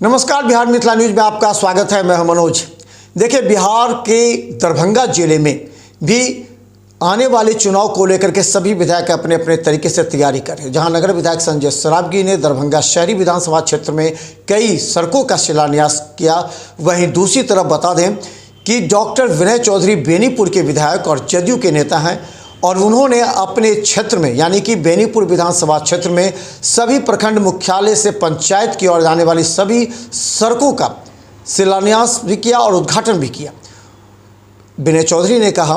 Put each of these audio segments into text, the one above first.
नमस्कार, बिहार मिथिला न्यूज में आपका स्वागत है। मैं हूं मनोज। देखिए, बिहार के दरभंगा जिले में भी आने वाले चुनाव को लेकर के सभी विधायक अपने अपने तरीके से तैयारी कर रहे हैं। जहां नगर विधायक संजय सरावगी ने दरभंगा शहरी विधानसभा क्षेत्र में कई सड़कों का शिलान्यास किया, वहीं दूसरी तरफ बता दें कि डॉक्टर विनय चौधरी बेनीपुर के विधायक और जदयू के नेता हैं और उन्होंने अपने क्षेत्र में यानी कि बेनीपुर विधानसभा क्षेत्र में सभी प्रखंड मुख्यालय से पंचायत की ओर जाने वाली सभी सड़कों का शिलान्यास भी किया और उद्घाटन भी किया। विनय चौधरी ने कहा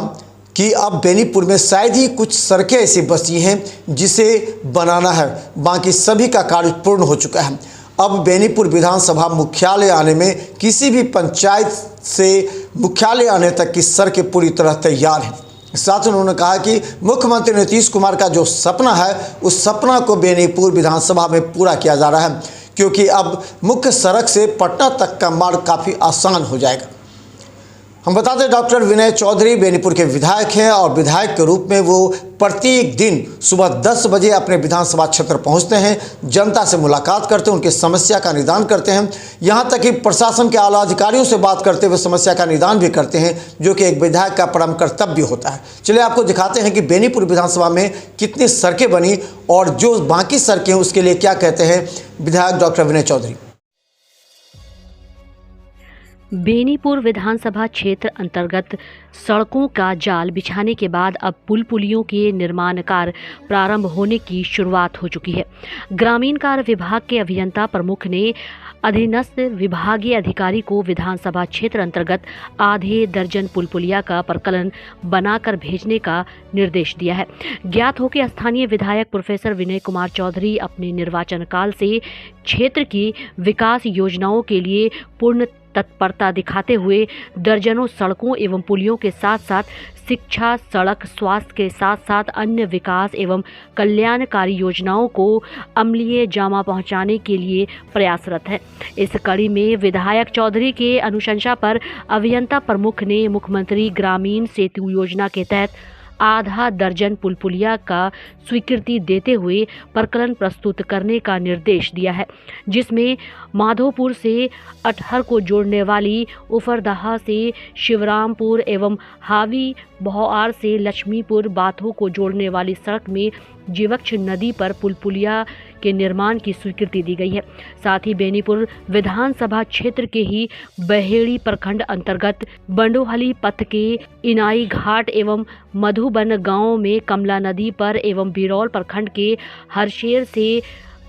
कि अब बेनीपुर में शायद ही कुछ सड़कें ऐसी बची हैं जिसे बनाना है, बाकी सभी का कार्य पूर्ण हो चुका है। अब बेनीपुर विधानसभा मुख्यालय आने में किसी भी पंचायत से मुख्यालय आने तक की सड़कें पूरी तरह तैयार हैं। साथ ही उन्होंने कहा कि मुख्यमंत्री नीतीश कुमार का जो सपना है उस सपना को बेनीपुर विधानसभा में पूरा किया जा रहा है, क्योंकि अब मुख्य सड़क से पटना तक का मार्ग काफ़ी आसान हो जाएगा। हम बता दें, डॉक्टर विनय चौधरी बेनीपुर के विधायक हैं और विधायक के रूप में वो प्रत्येक दिन सुबह 10 बजे अपने विधानसभा क्षेत्र पहुंचते हैं, जनता से मुलाकात करते हैं, उनकी समस्या का निदान करते हैं, यहां तक कि प्रशासन के आला अधिकारियों से बात करते हुए समस्या का निदान भी करते हैं, जो कि एक विधायक का परम कर्तव्य होता है। चलिए आपको दिखाते हैं कि बेनीपुर विधानसभा में कितनी सड़कें बनी और जो बाकी सड़कें हैं उसके लिए क्या कहते हैं विधायक डॉक्टर विनय चौधरी। बेनीपुर विधानसभा क्षेत्र अंतर्गत सड़कों का जाल बिछाने के बाद अब पुल पुलियों के निर्माण कार्य प्रारंभ होने की शुरुआत हो चुकी है। ग्रामीण कार्य विभाग के अभियंता प्रमुख ने अधीनस्थ विभागीय अधिकारी को विधानसभा क्षेत्र अंतर्गत आधे दर्जन पुल पुलिया का प्रकलन बनाकर भेजने का निर्देश दिया है। ज्ञात हो कि स्थानीय विधायक प्रोफेसर विनय कुमार चौधरी अपने निर्वाचन काल से क्षेत्र की विकास योजनाओं के लिए पूर्ण तत्परता दिखाते हुए दर्जनों सड़कों एवं पुलियों के साथ साथ शिक्षा, सड़क, स्वास्थ्य के साथ साथ अन्य विकास एवं कल्याणकारी योजनाओं को अमलीय जामा पहुंचाने के लिए प्रयासरत है। इस कड़ी में विधायक चौधरी के अनुशंसा पर अभियंता प्रमुख ने मुख्यमंत्री ग्रामीण सेतु योजना के तहत आधा दर्जन पुल पुलिया का स्वीकृति देते हुए प्रकलन प्रस्तुत करने का निर्देश दिया है, जिसमें माधोपुर से अटहर को जोड़ने वाली उफरदहा से शिवरामपुर एवं हावी भौआर से लक्ष्मीपुर बाथो को जोड़ने वाली सड़क में जीवक्ष नदी पर पुल पुलिया के निर्माण की स्वीकृति दी गई है। साथ ही बेनीपुर विधानसभा क्षेत्र के ही बहेड़ी प्रखंड अंतर्गत बंडोहली पथ के इनाई घाट एवं मधुबन गांव में कमला नदी पर एवं बिरौल प्रखंड के हरशेर से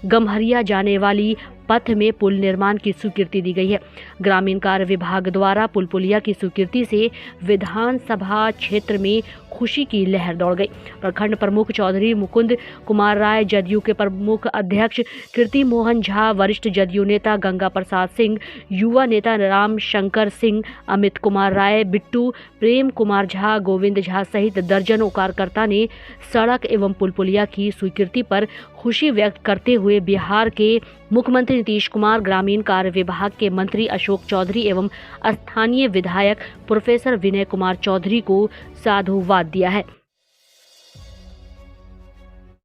गम्हरिया जाने वाली पथ में पुल निर्माण की स्वीकृति दी गई है। ग्रामीण कार्य विभाग द्वारा पुल पुलिया की स्वीकृति से विधानसभा क्षेत्र में खुशी की लहर दौड़ गई। प्रखंड प्रमुख चौधरी मुकुंद कुमार राय, जदयू के प्रमुख अध्यक्ष कीर्ति मोहन झा, वरिष्ठ जदयू नेता गंगा प्रसाद सिंह, युवा नेता राम शंकर सिंह, अमित कुमार राय, बिट्टू, प्रेम कुमार झा, गोविंद झा सहित दर्जनों कार्यकर्ता ने सड़क एवं पुल पुलिया की स्वीकृति पर खुशी व्यक्त करते हुए बिहार के मुख्यमंत्री नीतीश कुमार, ग्रामीण कार्य विभाग के मंत्री अशोक चौधरी एवं स्थानीय विधायक प्रोफेसर विनय कुमार चौधरी को साधुवाद दिया है।